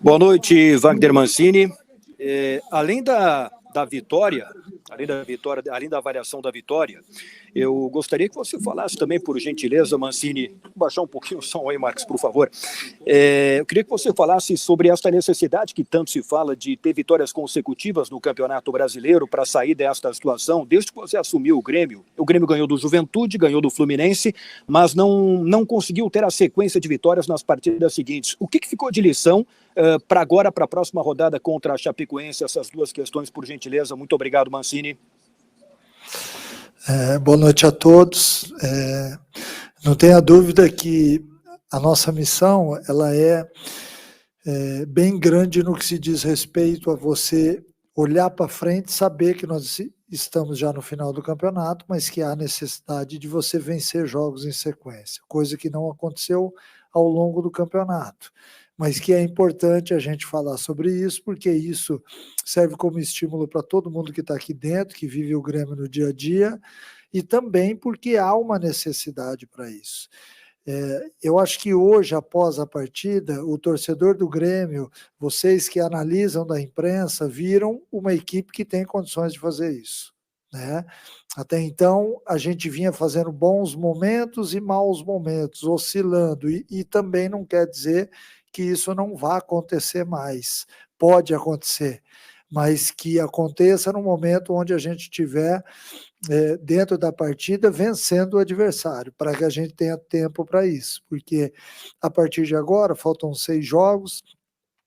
Boa noite, Wagner Mancini. Além da vitória, além da avaliação da vitória, eu gostaria que você falasse também, por gentileza, Mancini, baixar um pouquinho o som aí, Marcos, por favor. Eu queria que você falasse sobre essa necessidade que tanto se fala de ter vitórias consecutivas no Campeonato Brasileiro para sair desta situação. Desde que você assumiu o Grêmio ganhou do Juventude, ganhou do Fluminense, mas não conseguiu ter a sequência de vitórias nas partidas seguintes. O que ficou de lição para agora, para a próxima rodada contra a Chapecoense? Essas duas questões, por gentileza. Muito obrigado, Mancini. Boa noite a todos. Não tenha dúvida que a nossa missão ela é bem grande no que se diz respeito a você olhar para frente, saber que nós estamos já no final do campeonato, mas que há necessidade de você vencer jogos em sequência, coisa que não aconteceu ao longo do campeonato, mas que é importante a gente falar sobre isso, porque isso serve como estímulo para todo mundo que está aqui dentro, que vive o Grêmio no dia a dia, e também porque há uma necessidade para isso. Eu acho que hoje, após a partida, o torcedor do Grêmio, vocês que analisam da imprensa, viram uma equipe que tem condições de fazer isso, né? Até então, a gente vinha fazendo bons momentos e maus momentos, oscilando, e também não quer dizer que isso não vá acontecer mais. Pode acontecer, mas que aconteça no momento onde a gente tiver dentro da partida vencendo o adversário, para que a gente tenha tempo para isso, porque a partir de agora faltam 6 jogos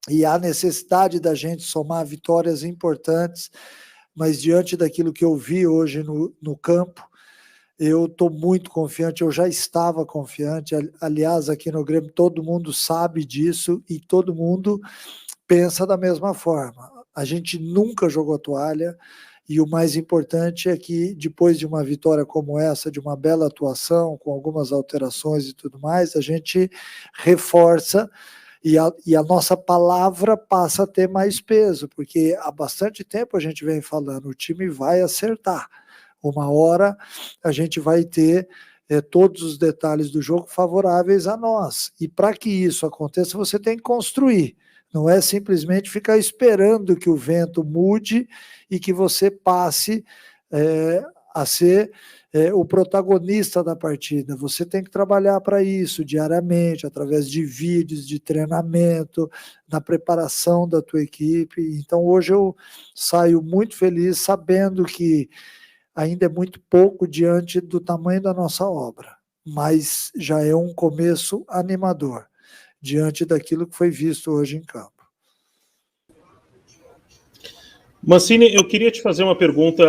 e há necessidade da gente somar vitórias importantes, mas diante daquilo que eu vi hoje no campo, eu estou muito confiante, eu já estava confiante, aliás, aqui no Grêmio todo mundo sabe disso e todo mundo pensa da mesma forma. A gente nunca jogou toalha, e o mais importante é que depois de uma vitória como essa, de uma bela atuação, com algumas alterações e tudo mais, a gente reforça e a nossa palavra passa a ter mais peso, porque há bastante tempo a gente vem falando, o time vai acertar. Uma hora a gente vai ter todos os detalhes do jogo favoráveis a nós. E para que isso aconteça, você tem que construir. Não é simplesmente ficar esperando que o vento mude e que você passe a ser o protagonista da partida. Você tem que trabalhar para isso diariamente, através de vídeos, de treinamento, na preparação da tua equipe. Então hoje eu saio muito feliz sabendo que ainda é muito pouco diante do tamanho da nossa obra, mas já é um começo animador diante daquilo que foi visto hoje em campo. Mancini, eu queria te fazer uma pergunta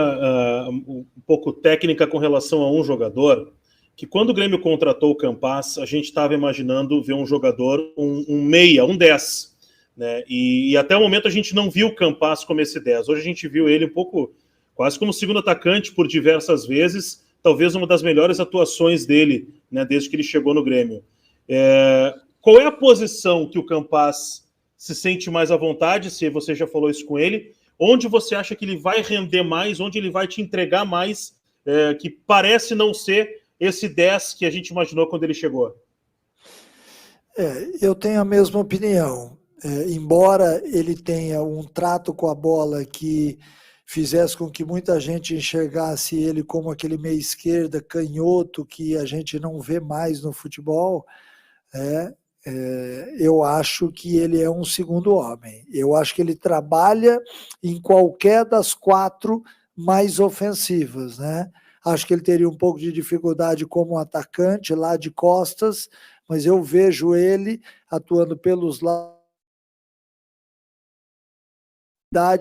um pouco técnica com relação a um jogador, que quando o Grêmio contratou o Campaz, a gente estava imaginando ver um jogador, um meia, um 10, né? E até o momento a gente não viu o Campaz como esse 10. Hoje a gente viu ele um pouco, quase como segundo atacante por diversas vezes, talvez uma das melhores atuações dele, né, desde que ele chegou no Grêmio. Qual é a posição que o Campaz se sente mais à vontade, se você já falou isso com ele? Onde você acha que ele vai render mais, onde ele vai te entregar mais, que parece não ser esse 10 que a gente imaginou quando ele chegou? Eu tenho a mesma opinião. Embora ele tenha um trato com a bola que fizesse com que muita gente enxergasse ele como aquele meia esquerda canhoto que a gente não vê mais no futebol, eu acho que ele é um segundo homem. Eu acho que ele trabalha em qualquer das 4 mais ofensivas, né? Acho que ele teria um pouco de dificuldade como atacante lá de costas, mas eu vejo ele atuando pelos lados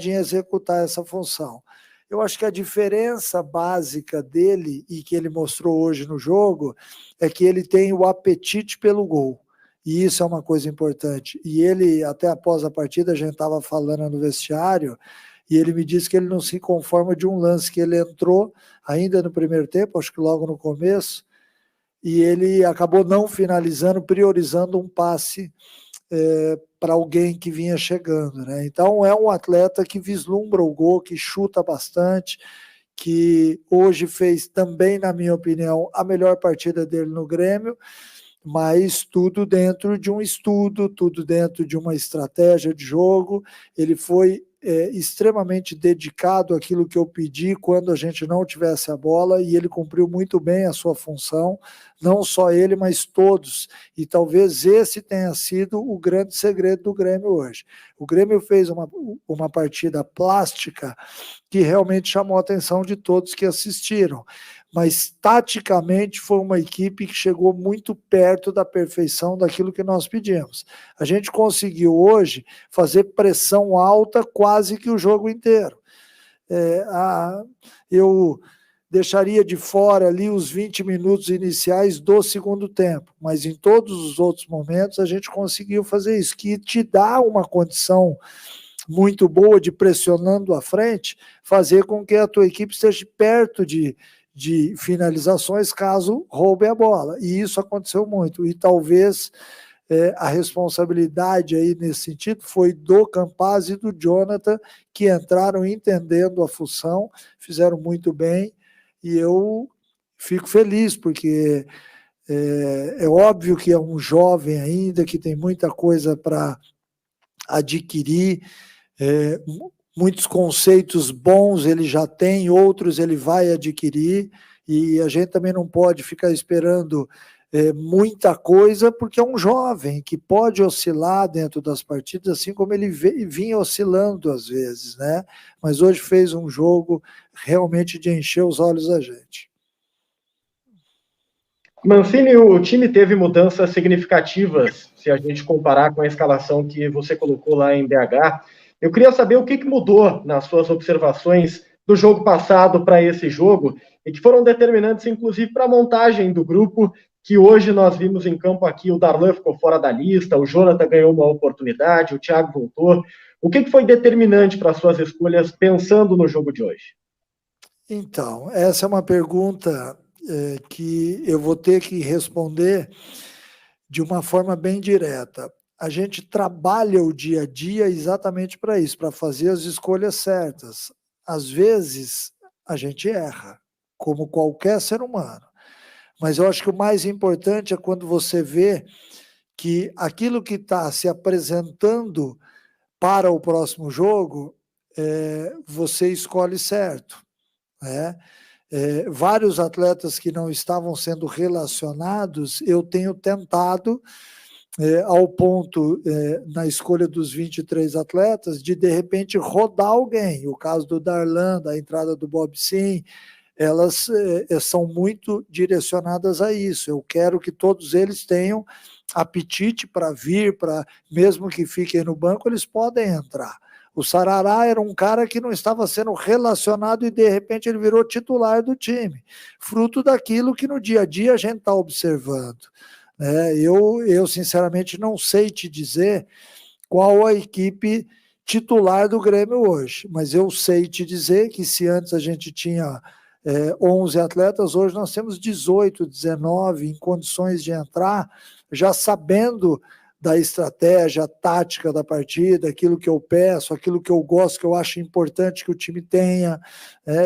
em executar essa função. Eu acho que a diferença básica dele e que ele mostrou hoje no jogo é que ele tem o apetite pelo gol. E isso é uma coisa importante. E ele, até após a partida, a gente estava falando no vestiário, e ele me disse que ele não se conforma de um lance que ele entrou ainda no primeiro tempo, acho que logo no começo, e ele acabou não finalizando, priorizando um passe para alguém que vinha chegando, né? Então é um atleta que vislumbra o gol, que chuta bastante, que hoje fez também, na minha opinião, a melhor partida dele no Grêmio, mas tudo dentro de um estudo, tudo dentro de uma estratégia de jogo. Ele foi extremamente dedicado àquilo que eu pedi quando a gente não tivesse a bola, e ele cumpriu muito bem a sua função, não só ele, mas todos, e talvez esse tenha sido o grande segredo do Grêmio hoje. O Grêmio fez uma partida plástica que realmente chamou a atenção de todos que assistiram, mas taticamente foi uma equipe que chegou muito perto da perfeição daquilo que nós pedimos. A gente conseguiu hoje fazer pressão alta quase que o jogo inteiro. Eu deixaria de fora ali os 20 minutos iniciais do segundo tempo, mas em todos os outros momentos a gente conseguiu fazer isso, que te dá uma condição muito boa de, pressionando à frente, fazer com que a tua equipe esteja perto de finalizações caso roube a bola, e isso aconteceu muito, e talvez a responsabilidade aí nesse sentido foi do Campaz e do Jonathan, que entraram entendendo a função, fizeram muito bem, e eu fico feliz, porque é óbvio que é um jovem ainda, que tem muita coisa para adquirir, muitos conceitos bons ele já tem, outros ele vai adquirir, e a gente também não pode ficar esperando muita coisa, porque é um jovem que pode oscilar dentro das partidas, assim como ele vinha oscilando às vezes, né? Mas hoje fez um jogo realmente de encher os olhos da gente. Mancini, o time teve mudanças significativas, se a gente comparar com a escalação que você colocou lá em BH. Eu queria saber o que mudou nas suas observações do jogo passado para esse jogo, e que foram determinantes, inclusive, para a montagem do grupo, que hoje nós vimos em campo aqui. O Darlan ficou fora da lista, o Jonathan ganhou uma oportunidade, o Thiago voltou. O que foi determinante para as suas escolhas, pensando no jogo de hoje? Então, essa é uma pergunta que eu vou ter que responder de uma forma bem direta. A gente trabalha o dia a dia exatamente para isso, para fazer as escolhas certas. Às vezes, a gente erra, como qualquer ser humano. Mas eu acho que o mais importante é quando você vê que aquilo que está se apresentando para o próximo jogo, você escolhe certo, né? Vários atletas que não estavam sendo relacionados, eu tenho tentado, ao ponto, na escolha dos 23 atletas, de repente rodar alguém. O caso do Darlan, da entrada do Bob Sim, elas são muito direcionadas a isso. Eu quero que todos eles tenham apetite para vir, mesmo que fiquem no banco, eles podem entrar. O Sarará era um cara que não estava sendo relacionado e, de repente, ele virou titular do time, fruto daquilo que no dia a dia a gente está observando. Eu, sinceramente, não sei te dizer qual a equipe titular do Grêmio hoje, mas eu sei te dizer que se antes a gente tinha 11 atletas, hoje nós temos 18, 19 em condições de entrar, já sabendo da estratégia tática da partida, aquilo que eu peço, aquilo que eu gosto, que eu acho importante que o time tenha.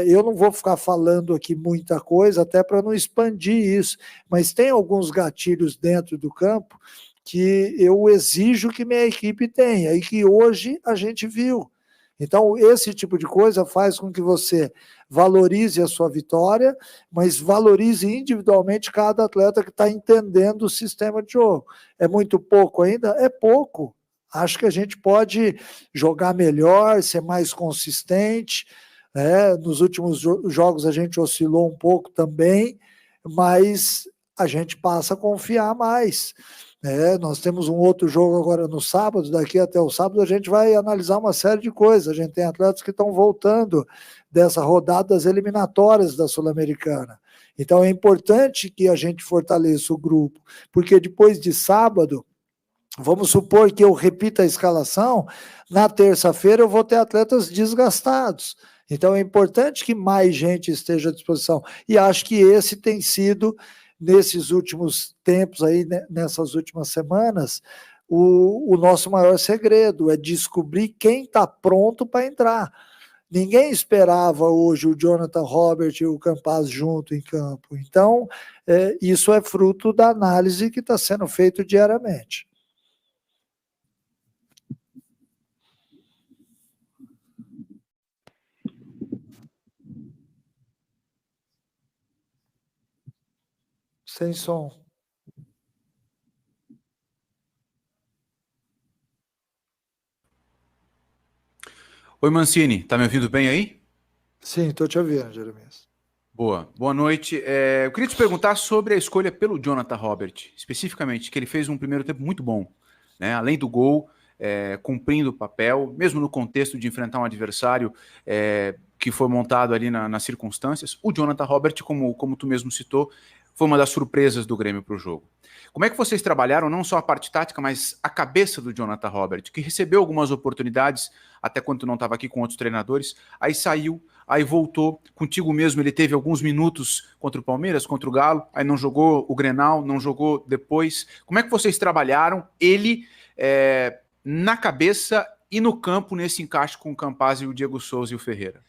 Eu não vou ficar falando aqui muita coisa, até para não expandir isso, mas tem alguns gatilhos dentro do campo que eu exijo que minha equipe tenha, e que hoje a gente viu. Então, esse tipo de coisa faz com que você valorize a sua vitória, mas valorize individualmente cada atleta que está entendendo o sistema de jogo. É muito pouco ainda? É pouco. Acho que a gente pode jogar melhor, ser mais consistente. Nos últimos jogos a gente oscilou um pouco também, mas a gente passa a confiar mais. Nós temos um outro jogo agora no sábado, daqui até o sábado a gente vai analisar uma série de coisas. A gente tem atletas que estão voltando dessa rodada das eliminatórias da Sul-Americana. Então é importante que a gente fortaleça o grupo, porque depois de sábado, vamos supor que eu repita a escalação, na terça-feira eu vou ter atletas desgastados. Então é importante que mais gente esteja à disposição. E acho que esse tem sido, nesses últimos tempos, aí, nessas últimas semanas, o nosso maior segredo é descobrir quem está pronto para entrar. Ninguém esperava hoje o Jonathan Robert e o Campaz junto em campo. Então, isso é fruto da análise que está sendo feita diariamente. Sem som. Oi, Mancini, tá me ouvindo bem aí? Sim, estou te ouvindo, Jeremias. Boa noite. Eu queria te perguntar sobre a escolha pelo Jonathan Robert, especificamente, que ele fez um primeiro tempo muito bom, né? Além do gol, cumprindo o papel, mesmo no contexto de enfrentar um adversário que foi montado ali nas circunstâncias, o Jonathan Robert, como tu mesmo citou, foi uma das surpresas do Grêmio para o jogo. Como é que vocês trabalharam não só a parte tática, mas a cabeça do Jonathan Robert, que recebeu algumas oportunidades, até quando tu não estava aqui com outros treinadores, aí saiu, aí voltou, contigo mesmo ele teve alguns minutos contra o Palmeiras, contra o Galo, aí não jogou o Grenal, não jogou depois. Como é que vocês trabalharam ele na cabeça e no campo nesse encaixe com o Campaz e o Diego Souza e o Ferreira?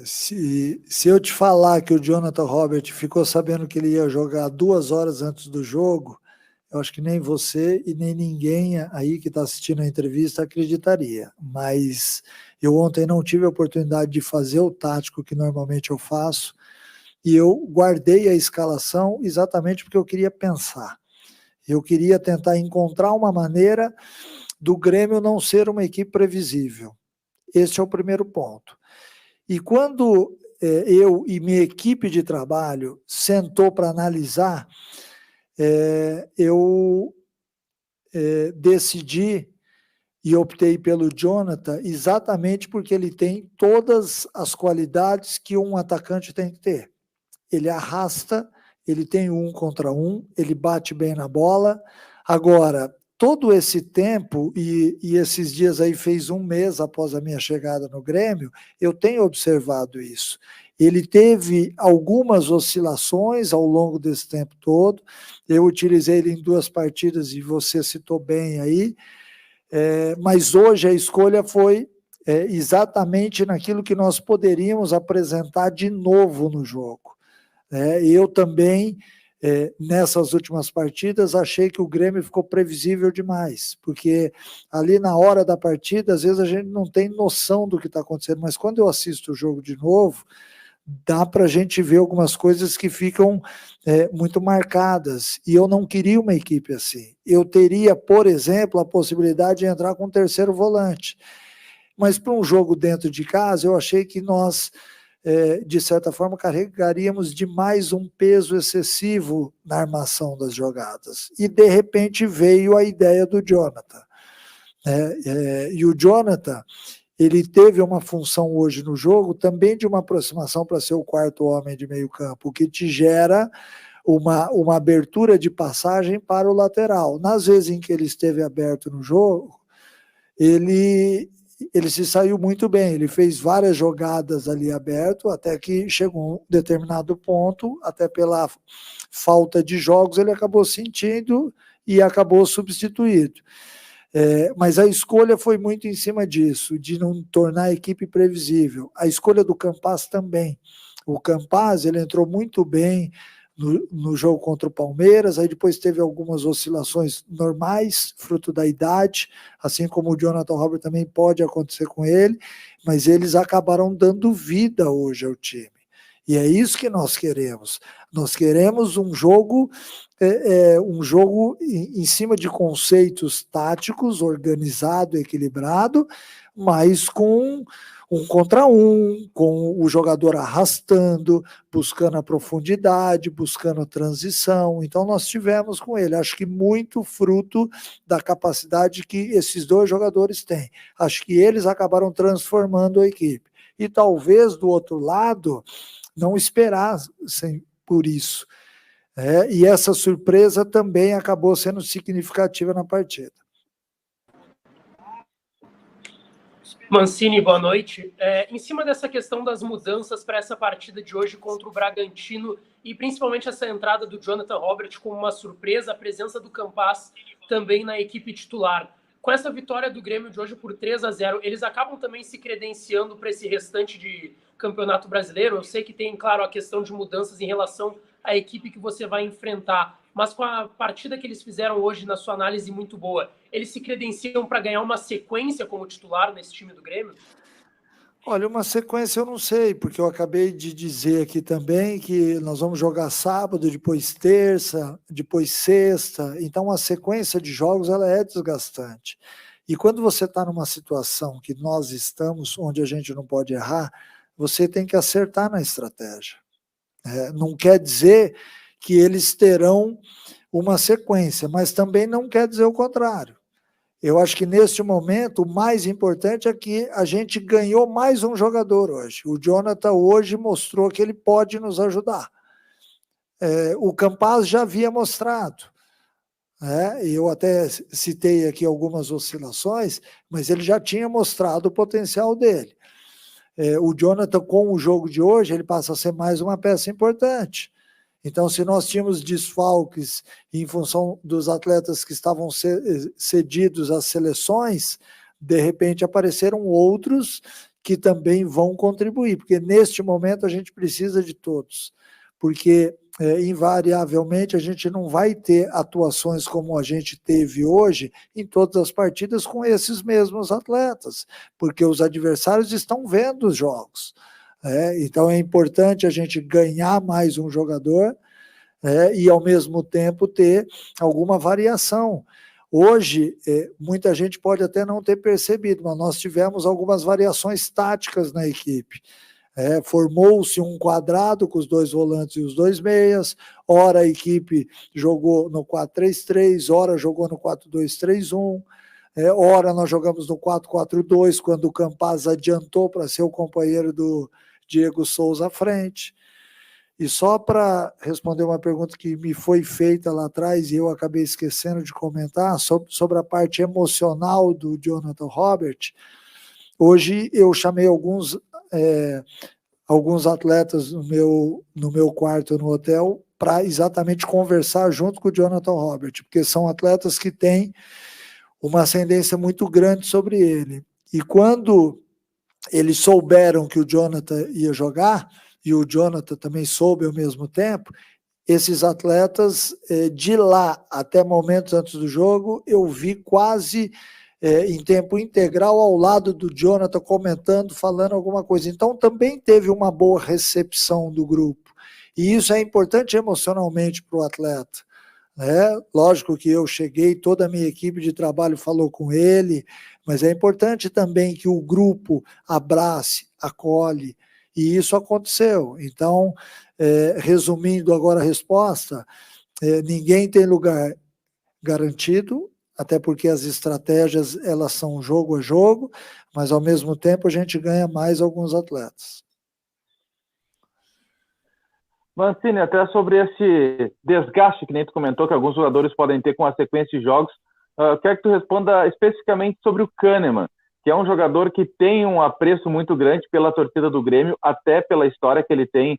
Se eu te falar que o Jonathan Robert ficou sabendo que ele ia jogar 2 horas antes do jogo, eu acho que nem você e nem ninguém aí que está assistindo a entrevista acreditaria. Mas eu ontem não tive a oportunidade de fazer o tático que normalmente eu faço, e eu guardei a escalação exatamente porque eu queria pensar. Eu queria tentar encontrar uma maneira do Grêmio não ser uma equipe previsível. Esse é o primeiro ponto. E quando eu e minha equipe de trabalho sentou para analisar, eu decidi e optei pelo Jonathan exatamente porque ele tem todas as qualidades que um atacante tem que ter. Ele arrasta, ele tem 1 contra 1, ele bate bem na bola. Agora, todo esse tempo, e esses dias aí fez 1 mês após a minha chegada no Grêmio, eu tenho observado isso. Ele teve algumas oscilações ao longo desse tempo todo. Eu utilizei ele em 2 partidas e você citou bem aí, mas hoje a escolha foi exatamente naquilo que nós poderíamos apresentar de novo no jogo. Eu também, nessas últimas partidas, achei que o Grêmio ficou previsível demais, porque ali na hora da partida, às vezes a gente não tem noção do que está acontecendo, mas quando eu assisto o jogo de novo, dá para a gente ver algumas coisas que ficam muito marcadas, e eu não queria uma equipe assim. Eu teria, por exemplo, a possibilidade de entrar com um 3º volante, mas para um jogo dentro de casa, eu achei que nós, de certa forma, carregaríamos demais um peso excessivo na armação das jogadas, e de repente veio a ideia do Jonathan. E o Jonathan, ele teve uma função hoje no jogo também de uma aproximação para ser o 4º homem de meio campo, o que te gera uma abertura de passagem para o lateral. Nas vezes em que ele esteve aberto no jogo, ele se saiu muito bem, ele fez várias jogadas ali aberto, até que chegou um determinado ponto, até pela falta de jogos, ele acabou sentindo e acabou substituído. Mas a escolha foi muito em cima disso, de não tornar a equipe previsível. A escolha do Campaz também. O Campaz, ele entrou muito bem no jogo contra o Palmeiras, aí depois teve algumas oscilações normais, fruto da idade, assim como o Jonathan Robert também pode acontecer com ele, mas eles acabaram dando vida hoje ao time. E é isso que nós queremos. Nós queremos um jogo em cima de conceitos táticos, organizado, equilibrado, mas com 1 contra 1, com o jogador arrastando, buscando a profundidade, buscando a transição. Então nós tivemos com ele, acho que muito fruto da capacidade que esses 2 jogadores têm. Acho que eles acabaram transformando a equipe. E talvez do outro lado não esperassem por isso. E essa surpresa também acabou sendo significativa na partida. Mancini, boa noite. Em cima dessa questão das mudanças para essa partida de hoje contra o Bragantino, e principalmente essa entrada do Jonathan Robert como uma surpresa, a presença do Campaz também na equipe titular, com essa vitória do Grêmio de hoje por 3-0, eles acabam também se credenciando para esse restante de Campeonato Brasileiro? Eu sei que tem, claro, a questão de mudanças em relação à equipe que você vai enfrentar, mas com a partida que eles fizeram hoje, na sua análise muito boa, eles se credenciam para ganhar uma sequência como titular nesse time do Grêmio? Olha, uma sequência eu não sei, porque eu acabei de dizer aqui também que nós vamos jogar sábado, depois terça, depois sexta, então a sequência de jogos ela é desgastante. E quando você está numa situação que nós estamos, onde a gente não pode errar, você tem que acertar na estratégia. Não quer dizer que eles terão uma sequência, mas também não quer dizer o contrário. Eu acho que neste momento o mais importante é que a gente ganhou mais um jogador hoje. O Jonathan hoje mostrou que ele pode nos ajudar. O Campaz já havia mostrado. Eu até citei aqui algumas oscilações, mas ele já tinha mostrado o potencial dele. O Jonathan, com o jogo de hoje, ele passa a ser mais uma peça importante. Então, se nós tínhamos desfalques em função dos atletas que estavam cedidos às seleções, de repente apareceram outros que também vão contribuir, porque neste momento a gente precisa de todos, porque invariavelmente a gente não vai ter atuações como a gente teve hoje em todas as partidas com esses mesmos atletas, porque os adversários estão vendo os jogos. Então é importante a gente ganhar mais um jogador e ao mesmo tempo ter alguma variação. Hoje, muita gente pode até não ter percebido, mas nós tivemos algumas variações táticas na equipe. Formou-se um quadrado com os 2 volantes e os 2 meias, ora a equipe jogou no 4-3-3, ora jogou no 4-2-3-1, ora nós jogamos no 4-4-2, quando o Campaz adiantou para ser o companheiro do Diego Souza à frente. E só para responder uma pergunta que me foi feita lá atrás e eu acabei esquecendo de comentar sobre a parte emocional do Jonathan Robert, hoje eu chamei alguns atletas no meu quarto no hotel para exatamente conversar junto com o Jonathan Robert, porque são atletas que têm uma ascendência muito grande sobre ele. E quando eles souberam que o Jonathan ia jogar, e o Jonathan também soube ao mesmo tempo, esses atletas, de lá até momentos antes do jogo, eu vi quase em tempo integral ao lado do Jonathan comentando, falando alguma coisa. Então também teve uma boa recepção do grupo. E isso é importante emocionalmente para o atleta. Lógico que eu cheguei, toda a minha equipe de trabalho falou com ele, mas é importante também que o grupo abrace, acolhe, e isso aconteceu. Então, resumindo agora a resposta, ninguém tem lugar garantido, até porque as estratégias elas são jogo a jogo, mas ao mesmo tempo a gente ganha mais alguns atletas. Mancini, até sobre esse desgaste que nem tu comentou, que alguns jogadores podem ter com a sequência de jogos, quero que tu responda especificamente sobre o Kahneman, que é um jogador que tem um apreço muito grande pela torcida do Grêmio, até pela história que ele tem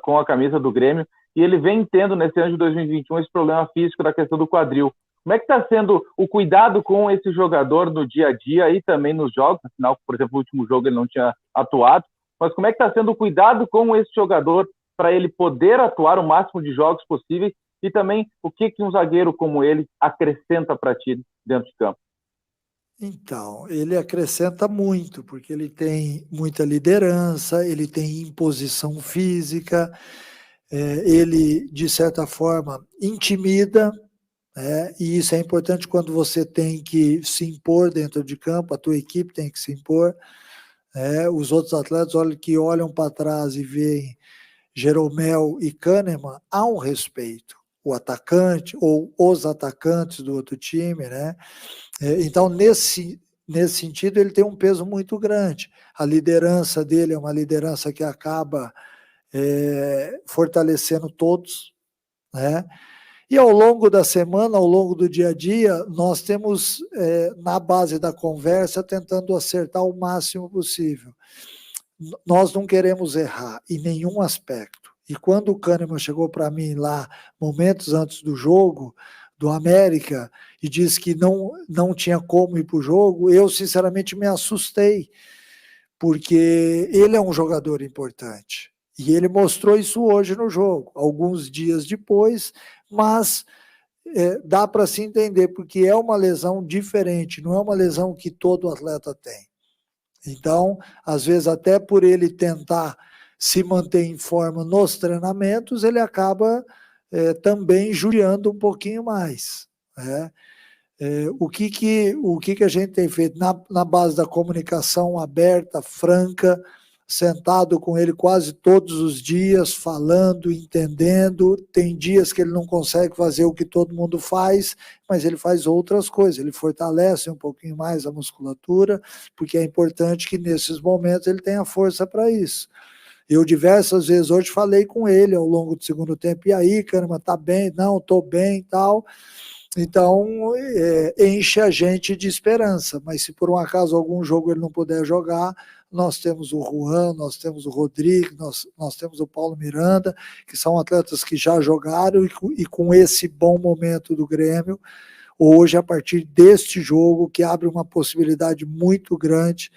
com a camisa do Grêmio, e ele vem tendo nesse ano de 2021 esse problema físico da questão do quadril. Como é que está sendo o cuidado com esse jogador no dia a dia e também nos jogos? Afinal, por exemplo, no último jogo ele não tinha atuado, mas como é que está sendo o cuidado com esse jogador para ele poder atuar o máximo de jogos possíveis e também o que um zagueiro como ele acrescenta para ti dentro de campo? Então, ele acrescenta muito, porque ele tem muita liderança, ele tem imposição física, ele, de certa forma, intimida, e isso é importante quando você tem que se impor dentro de campo, a tua equipe tem que se impor. Os outros atletas que olham para trás e veem Jeromel e Kahneman, há um respeito. O atacante ou os atacantes do outro time, né? Então, nesse sentido, ele tem um peso muito grande. A liderança dele é uma liderança que acaba fortalecendo todos, né? E ao longo da semana, ao longo do dia a dia, nós temos, na base da conversa, tentando acertar o máximo possível. Nós não queremos errar em nenhum aspecto. E quando o Kahneman chegou para mim lá, momentos antes do jogo, do América e disse que não tinha como ir para o jogo, eu sinceramente me assustei, porque ele é um jogador importante. E ele mostrou isso hoje no jogo, alguns dias depois, mas dá para se entender, porque é uma lesão diferente, não é uma lesão que todo atleta tem. Então, às vezes, até por ele tentar se manter em forma nos treinamentos, ele acaba também judiando um pouquinho mais. Né? O que a gente tem feito na base da comunicação aberta, franca, sentado com ele quase todos os dias, falando, entendendo. Tem dias que ele não consegue fazer o que todo mundo faz, mas ele faz outras coisas, ele fortalece um pouquinho mais a musculatura, porque é importante que nesses momentos ele tenha força para isso. Eu diversas vezes hoje falei com ele ao longo do segundo tempo, e aí, caramba, tá bem? Não, tô bem e tal. Então, enche a gente de esperança, mas se por um acaso algum jogo ele não puder jogar, nós temos o Juan, nós temos o Rodrigo, nós temos o Paulo Miranda, que são atletas que já jogaram e com esse bom momento do Grêmio, hoje, a partir deste jogo, que abre uma possibilidade muito grande,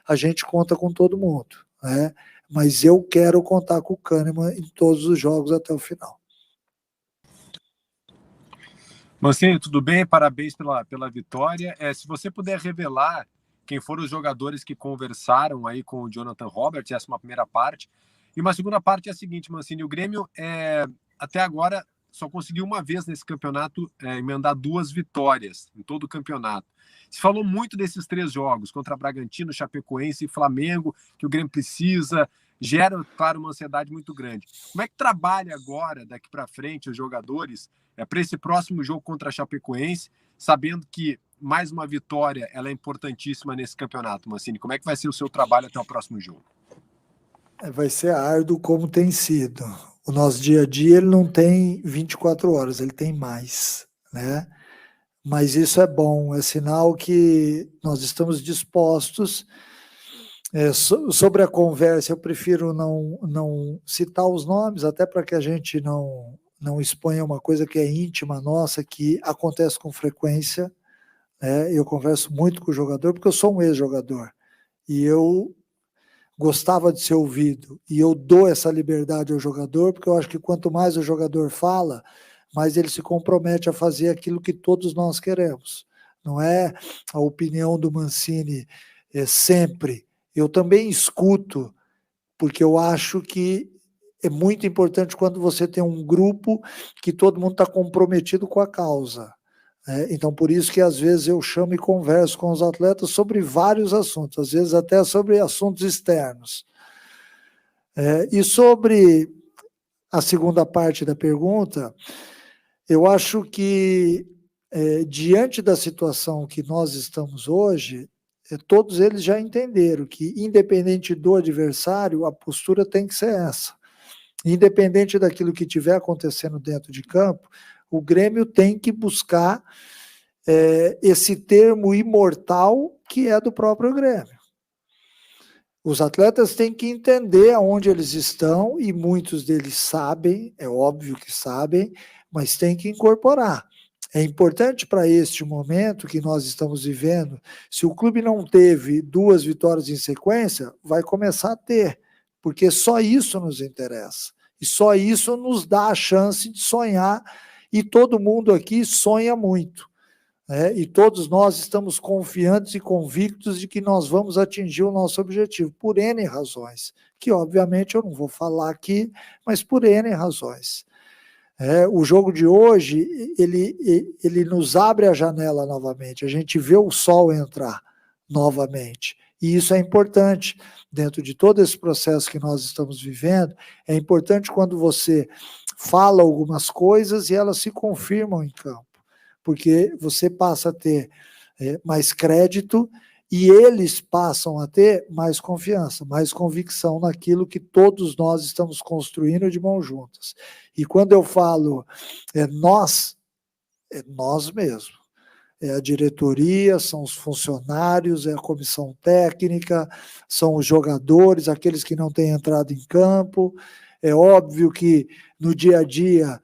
a gente conta com todo mundo, né? Mas eu quero contar com o Kahneman em todos os jogos até o final. Mancini, tudo bem? Parabéns pela vitória. Se você puder revelar quem foram os jogadores que conversaram aí com o Jonathan Robert, essa é uma primeira parte. E uma segunda parte é a seguinte, Mancini, o Grêmio até agora só conseguiu uma vez nesse campeonato emendar 2 vitórias em todo o campeonato. Se falou muito desses 3 jogos, contra Bragantino, Chapecoense e Flamengo, que o Grêmio precisa, gera, claro, uma ansiedade muito grande. Como é que trabalha agora, daqui para frente, os jogadores para esse próximo jogo contra a Chapecoense, sabendo que mais uma vitória ela é importantíssima nesse campeonato, Mancini? Como é que vai ser o seu trabalho até o próximo jogo? Vai ser árduo como tem sido. O nosso dia a dia ele não tem 24 horas, ele tem mais, né? Mas isso é bom, é sinal que nós estamos dispostos. Sobre a conversa, eu prefiro não citar os nomes, até para que a gente não exponha uma coisa que é íntima nossa, que acontece com frequência. Eu converso muito com o jogador, porque eu sou um ex-jogador, e eu gostava de ser ouvido, e eu dou essa liberdade ao jogador, porque eu acho que quanto mais o jogador fala, mais ele se compromete a fazer aquilo que todos nós queremos. Não é a opinião do Mancini sempre. Eu também escuto, porque eu acho que é muito importante quando você tem um grupo que todo mundo está comprometido com a causa. Então, por isso que às vezes eu chamo e converso com os atletas sobre vários assuntos, às vezes até sobre assuntos externos. E sobre a segunda parte da pergunta, eu acho que, diante da situação que nós estamos hoje, todos eles já entenderam que, independente do adversário, a postura tem que ser essa. Independente daquilo que estiver acontecendo dentro de campo, o Grêmio tem que buscar esse termo imortal que é do próprio Grêmio. Os atletas têm que entender aonde eles estão, e muitos deles sabem, é óbvio que sabem, mas têm que incorporar. É importante para este momento que nós estamos vivendo, se o clube não teve 2 vitórias em sequência, vai começar a ter, porque só isso nos interessa, e só isso nos dá a chance de sonhar, e todo mundo aqui sonha muito, e todos nós estamos confiantes e convictos de que nós vamos atingir o nosso objetivo, por N razões, que obviamente eu não vou falar aqui, mas por N razões. O jogo de hoje, ele nos abre a janela novamente, a gente vê o sol entrar novamente, e isso é importante, dentro de todo esse processo que nós estamos vivendo, é importante quando você fala algumas coisas e elas se confirmam em campo, porque você passa a ter mais crédito e eles passam a ter mais confiança, mais convicção naquilo que todos nós estamos construindo de mãos juntas. E quando eu falo nós, é nós mesmos. É a diretoria, são os funcionários, é a comissão técnica, são os jogadores, aqueles que não têm entrado em campo. É óbvio que no dia a dia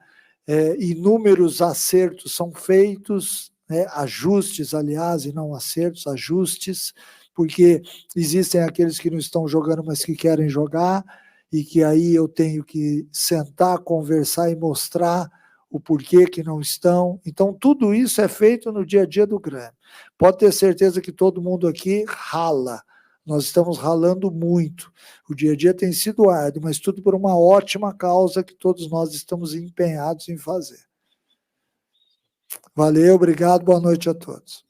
inúmeros acertos são feitos, né, ajustes, aliás, e não acertos, ajustes, porque existem aqueles que não estão jogando, mas que querem jogar, e que aí eu tenho que sentar, conversar e mostrar o porquê que não estão. Então, tudo isso é feito no dia a dia do Grêmio. Pode ter certeza que todo mundo aqui rala. Nós estamos ralando muito. O dia a dia tem sido árduo, mas tudo por uma ótima causa que todos nós estamos empenhados em fazer. Valeu, obrigado, boa noite a todos.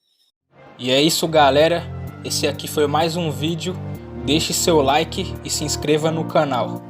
E é isso, galera. Esse aqui foi mais um vídeo. Deixe seu like e se inscreva no canal.